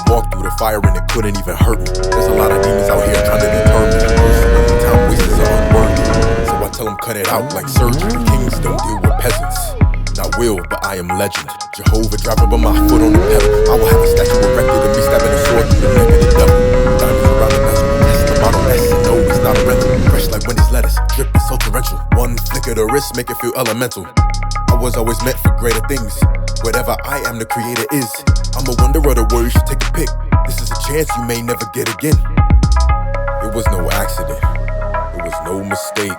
walked through the fire and it couldn't even hurt me. There's a lot of demons out here trying to deter me. Personally, time wasters are unworthy, so I tell them cut it out like surgery. Kings don't deal with peasants. Not will, but I am legend. Jehovah driving by my foot on the pedal. I will have a statue erected of me stabbing a sword through the neck of the devil. Diamonds around the bezel. That's the bottle. S and no, it's not a rental. Fresh like Wendy's lettuce, dripping so torrential. One flick of the wrist make it feel elemental. I was always meant for greater things. Whatever I am, the creator is. I'm a wonder of the world, you should take a pic. This is a chance you may never get again. It was no accident, it was no mistake.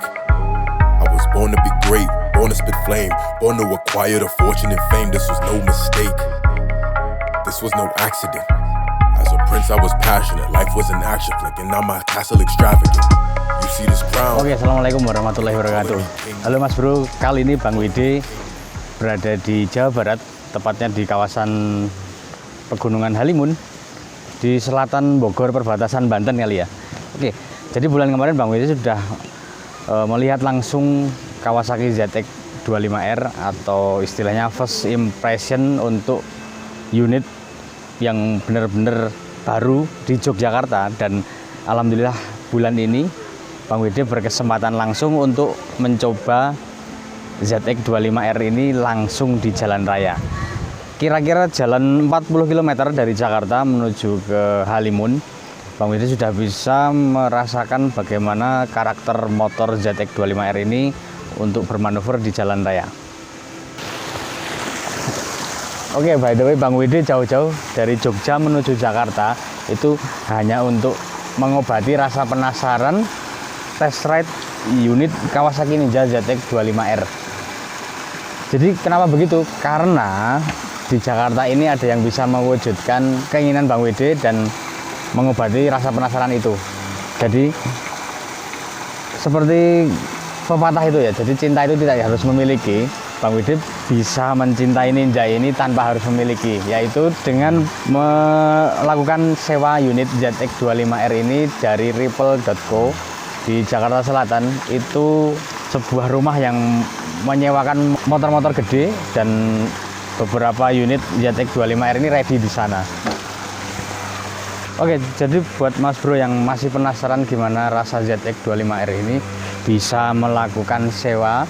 I was born to be great, born to spit flame, born to acquire the fortune and fame. This was no mistake, this was no accident. As a prince I was passionate, life was an action flick, and now my castle extravagant. You see this crown. Oke, assalamualaikum warahmatullahi wabarakatuh. Halo Mas Bro, kali ini Bang Wede berada di Jawa Barat, tepatnya di kawasan Pegunungan Halimun di selatan Bogor, perbatasan Banten kali ya. Oke, jadi bulan kemarin Bang Wede sudah melihat langsung Kawasaki ZX25R atau istilahnya first impression untuk unit yang benar-benar baru di Yogyakarta, dan alhamdulillah bulan ini Bang Wede berkesempatan langsung untuk mencoba ZX25R ini langsung di jalan raya. Kira-kira jalan 40 km dari Jakarta menuju ke Halimun. Bang Wede sudah bisa merasakan bagaimana karakter motor ZX25R ini untuk bermanuver di jalan raya. Oke, by the way, Bang Wede jauh-jauh dari Jogja menuju Jakarta itu hanya untuk mengobati rasa penasaran test ride unit Kawasaki Ninja ZX25R. Jadi kenapa begitu? Karena di Jakarta ini ada yang bisa mewujudkan keinginan Bang Wede dan mengobati rasa penasaran itu. Jadi seperti pepatah itu ya, jadi cinta itu tidak harus memiliki. Bang Wede bisa mencintai Ninja ini tanpa harus memiliki, yaitu dengan melakukan sewa unit ZX25R ini dari Ripple.co di Jakarta Selatan. Itu sebuah rumah yang menyewakan motor-motor gede, dan beberapa unit ZX25R ini ready di sana. Oke, jadi buat Mas Bro yang masih penasaran gimana rasa ZX25R ini, bisa melakukan sewa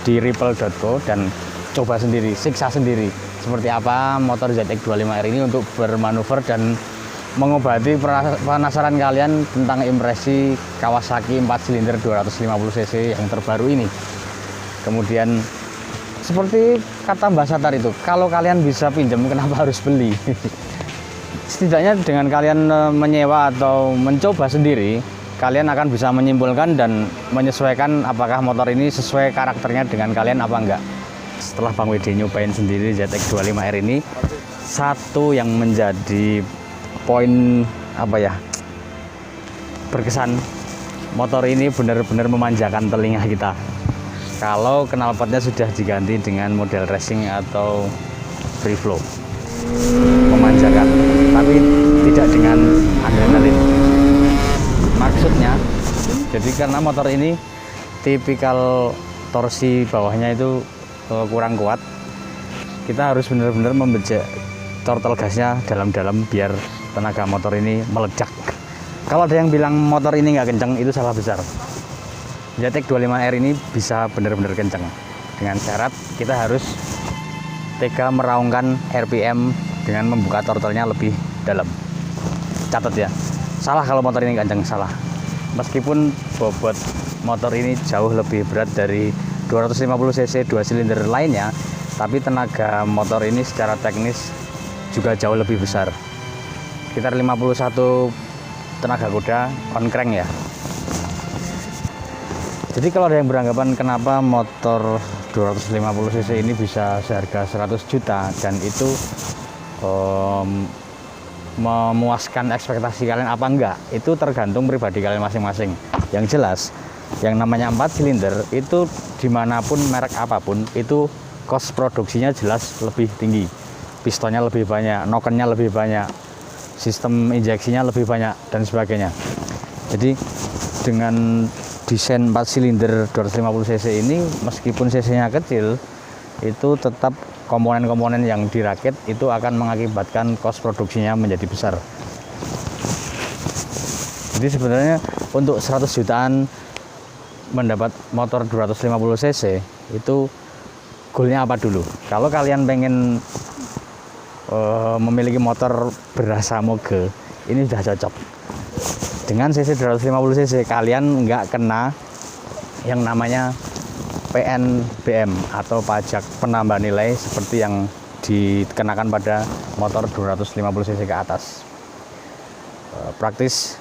di Ripple.co dan coba sendiri, siksa sendiri seperti apa motor ZX25R ini untuk bermanuver dan mengobati penasaran kalian tentang impresi Kawasaki 4 silinder 250cc yang terbaru ini. Kemudian seperti kata Mbak Satar itu, kalau kalian bisa pinjam kenapa harus beli? Setidaknya dengan kalian menyewa atau mencoba sendiri, kalian akan bisa menyimpulkan dan menyesuaikan apakah motor ini sesuai karakternya dengan kalian apa enggak. Setelah Bang Wede nyobain sendiri ZX25R ini, satu yang menjadi poin berkesan, motor ini benar-benar memanjakan telinga kita. Kalau knalpotnya sudah diganti dengan model racing atau free flow, memanjakan, tapi tidak dengan adrenalin. Maksudnya, jadi karena motor ini tipikal torsi bawahnya itu kurang kuat, kita harus benar-benar membejek throttle gasnya dalam-dalam biar tenaga motor ini meledak. Kalau ada yang bilang motor ini nggak kenceng, itu salah besar. ZX25R ini bisa benar-benar kenceng. Dengan syarat kita harus tega meraungkan RPM dengan membuka throttle-nya lebih dalam. Catat ya, salah kalau motor ini kenceng, salah. Meskipun bobot motor ini jauh lebih berat dari 250cc 2 silinder lainnya, tapi tenaga motor ini secara teknis juga jauh lebih besar. Sekitar 51 tenaga kuda on crank ya. Jadi kalau ada yang beranggapan kenapa motor 250cc ini bisa seharga 100 juta dan itu memuaskan ekspektasi kalian apa enggak, itu tergantung pribadi kalian masing-masing. Yang jelas, yang namanya 4 silinder itu dimanapun merek apapun itu cost produksinya jelas lebih tinggi. Pistonnya lebih banyak, nokennya lebih banyak, sistem injeksinya lebih banyak dan sebagainya. Jadi dengan desain 4 silinder 250cc ini, meskipun cc-nya kecil, itu tetap komponen-komponen yang dirakit itu akan mengakibatkan kos produksinya menjadi besar. Jadi sebenarnya untuk 100 jutaan mendapat motor 250 cc itu goalnya apa dulu? Kalau kalian pengen memiliki motor berasa moge, ini sudah cocok. Dengan cc 250 cc kalian nggak kena yang namanya PNBM atau pajak penambah nilai seperti yang dikenakan pada motor 250 cc ke atas. Praktis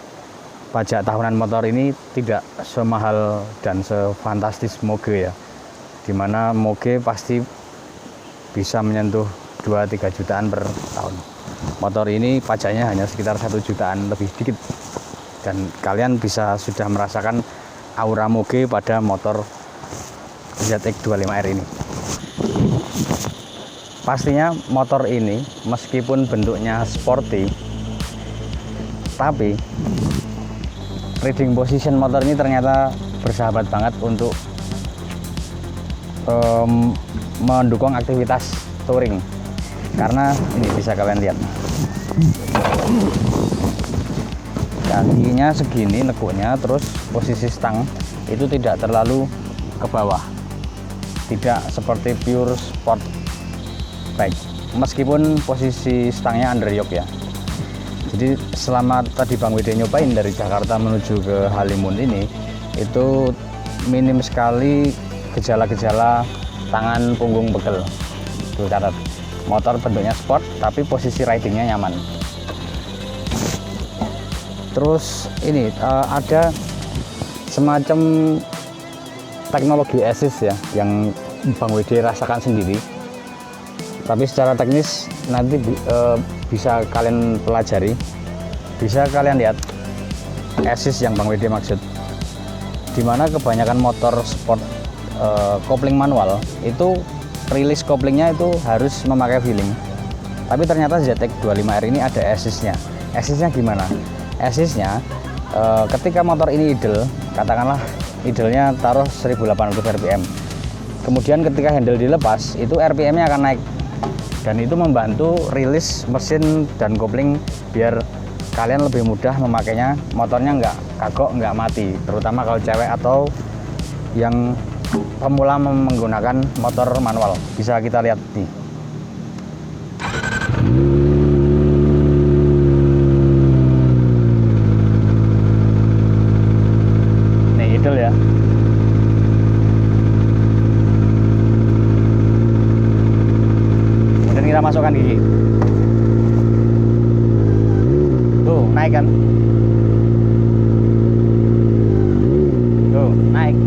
pajak tahunan motor ini tidak semahal dan sefantastis moge ya, dimana moge pasti bisa menyentuh 2-3 jutaan per tahun. Motor ini pajaknya hanya sekitar 1 jutaan lebih dikit, dan kalian bisa sudah merasakan aura moge pada motor ZX25R ini. Pastinya motor ini meskipun bentuknya sporty, tapi riding position motor ini ternyata bersahabat banget untuk mendukung aktivitas touring, karena ini bisa kalian lihat kakinya segini nekuknya, terus posisi stang itu tidak terlalu ke bawah, tidak seperti pure sport bike meskipun posisi stangnya under yoke ya. Jadi selama tadi Bang Wede nyobain dari Jakarta menuju ke Halimun ini, itu minim sekali gejala-gejala tangan punggung pegel. Tuh catat, motor bentuknya sport tapi posisi ridingnya nyaman. Terus ini ada semacam teknologi assist ya yang Bang Wede rasakan sendiri. Tapi secara teknis nanti bisa kalian pelajari, bisa kalian lihat assist yang Bang Wede maksud, dimana kebanyakan motor sport kopling manual itu rilis koplingnya itu harus memakai feeling, tapi ternyata ZX25R ini ada assistnya. Assistnya gimana? Assistnya ketika motor ini idle, katakanlah idlenya taruh 1800 rpm, kemudian ketika handle dilepas itu rpm nya akan naik, dan itu membantu rilis mesin dan kopling biar kalian lebih mudah memakainya, motornya nggak kagok, nggak mati, terutama kalau cewek atau yang pemula menggunakan motor manual. Bisa kita lihat nih, nih idle ya. Kita masukkan gigi, tuh naik kan, tuh naik.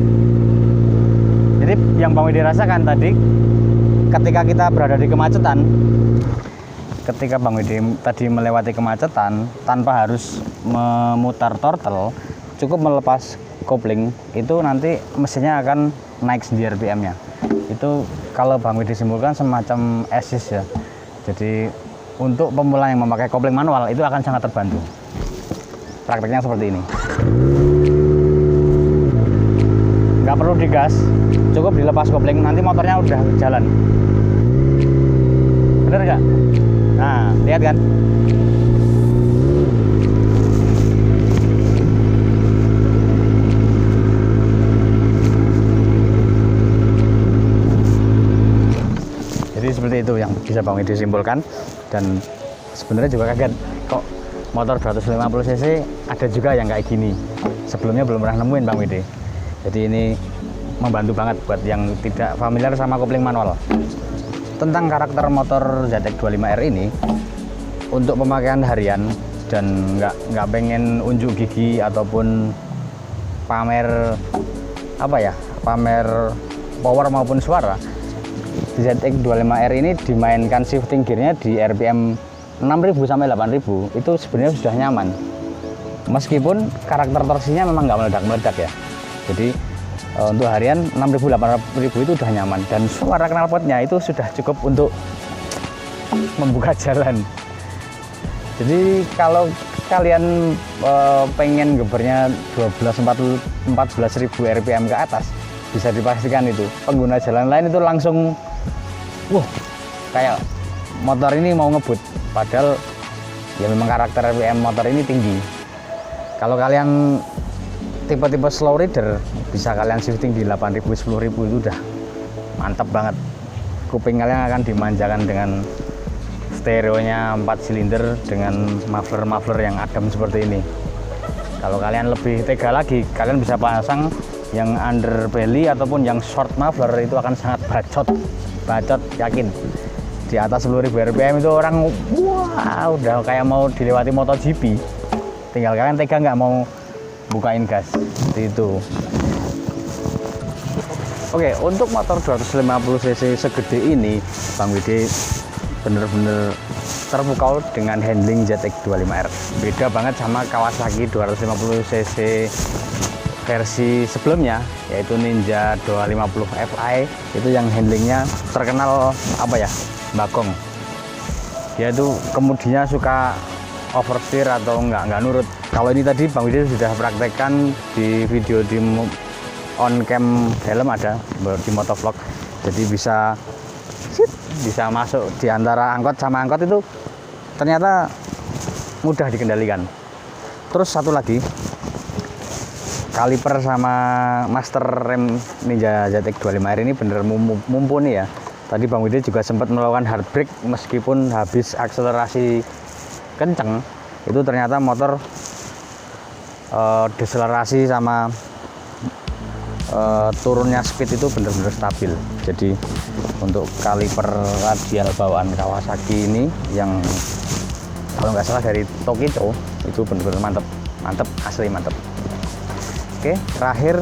Jadi yang Bang Wede rasakan tadi ketika kita berada di kemacetan, ketika Bang Wede tadi melewati kemacetan tanpa harus memutar throttle, cukup melepas kopling, itu nanti mesinnya akan naik sendiri RPM nya. Itu kalau Bang Wede simpulkan semacam assist ya. Jadi untuk pemula yang memakai kopling manual itu akan sangat terbantu. Prakteknya seperti ini. Nggak perlu digas, cukup dilepas kopling, nanti motornya udah jalan. Bener nggak? Nah, lihat kan? Jadi seperti itu yang bisa Bang Wede simpulkan, dan sebenarnya juga kaget kok motor 250 cc ada juga yang kayak gini. Sebelumnya belum pernah nemuin Bang Wede. Jadi ini membantu banget buat yang tidak familiar sama kopling manual. Tentang karakter motor ZX25R ini, untuk pemakaian harian dan nggak pengen unjuk gigi ataupun pamer pamer power maupun suara, ZX25R ini dimainkan shifting gearnya di RPM 6000 sampai 8000 itu sebenarnya sudah nyaman. Meskipun karakter torsinya memang nggak meledak-meledak ya. Jadi untuk harian 6000 8000 itu udah nyaman, dan suara knalpotnya itu sudah cukup untuk membuka jalan. Jadi kalau kalian pengen gebernya 14.000 rpm ke atas, bisa dipastikan itu pengguna jalan lain itu langsung kayak motor ini mau ngebut, padahal ya memang karakter RPM motor ini tinggi. Kalau kalian tipe-tipe slow rider, bisa kalian shifting di 8.000 10.000 itu udah mantap banget. Kuping kalian akan dimanjakan dengan stereonya 4 silinder dengan muffler yang adem seperti ini. Kalau kalian lebih tega lagi, kalian bisa pasang yang underbelly ataupun yang short muffler, itu akan sangat bacot yakin. Di atas 10.000 rpm itu orang wah udah kayak mau dilewati MotoGP. Tinggal kalian tega nggak mau bukain gas seperti itu. Oke, untuk motor 250 cc segede ini Bang Widi bener-bener terpukau dengan handling ZX25R. Beda banget sama Kawasaki 250 cc versi sebelumnya, yaitu Ninja 250 Fi. Itu yang handlingnya terkenal apa ya, bagong. Dia tuh kemudinya suka oversteer atau nggak nurut. Kalau ini tadi Bang Widi sudah praktekkan di video di on cam helm, ada di motovlog. Jadi bisa masuk di antara angkot sama angkot, itu ternyata mudah dikendalikan. Terus satu lagi, kaliper sama master rem Ninja ZX25R ini bener mumpuni ya. Tadi Bang Widi juga sempat melakukan hard brake meskipun habis akselerasi kenceng, itu ternyata motor deselerasi sama turunnya speed itu benar-benar stabil. Jadi untuk kaliper radial bawaan Kawasaki ini yang kalau nggak salah dari Tokito, itu benar-benar mantep, asli mantep. Oke, terakhir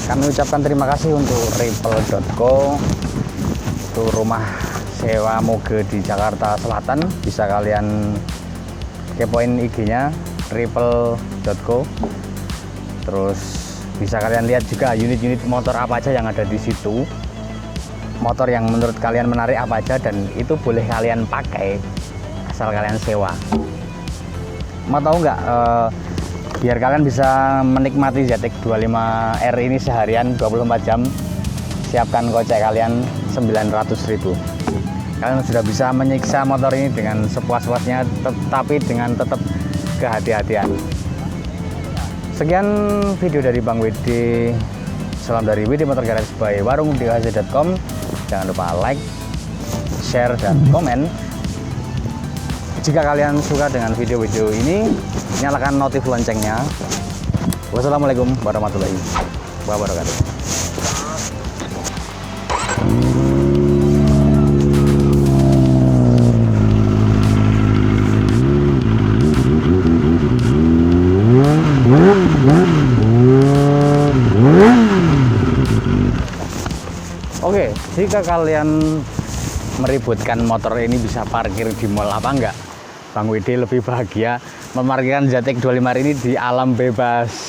kami ucapkan terima kasih untuk Ripple.co, itu rumah sewa moge di Jakarta Selatan. Bisa kalian kepoin IG-nya Ripple.co. Terus bisa kalian lihat juga unit-unit motor apa aja yang ada di situ, motor yang menurut kalian menarik apa aja, dan itu boleh kalian pakai asal kalian sewa. Mau tahu nggak, biar kalian bisa menikmati ZX25R ini seharian 24 jam, siapkan kocek kalian 900.000. Kalian sudah bisa menyiksa motor ini dengan sepuas-puasnya, tetapi dengan tetap kehati-hatian. Sekian video dari Bang Widi. Salam dari Widi Motor Garage by warungdhc.com. Jangan lupa like, share, dan komen. Jika kalian suka dengan video-video ini, nyalakan notif loncengnya. Wassalamualaikum warahmatullahi wabarakatuh. Oke, jika kalian meributkan motor ini bisa parkir di mall apa enggak, Bang Widi lebih bahagia memarkirkan ZX25R ini di alam bebas.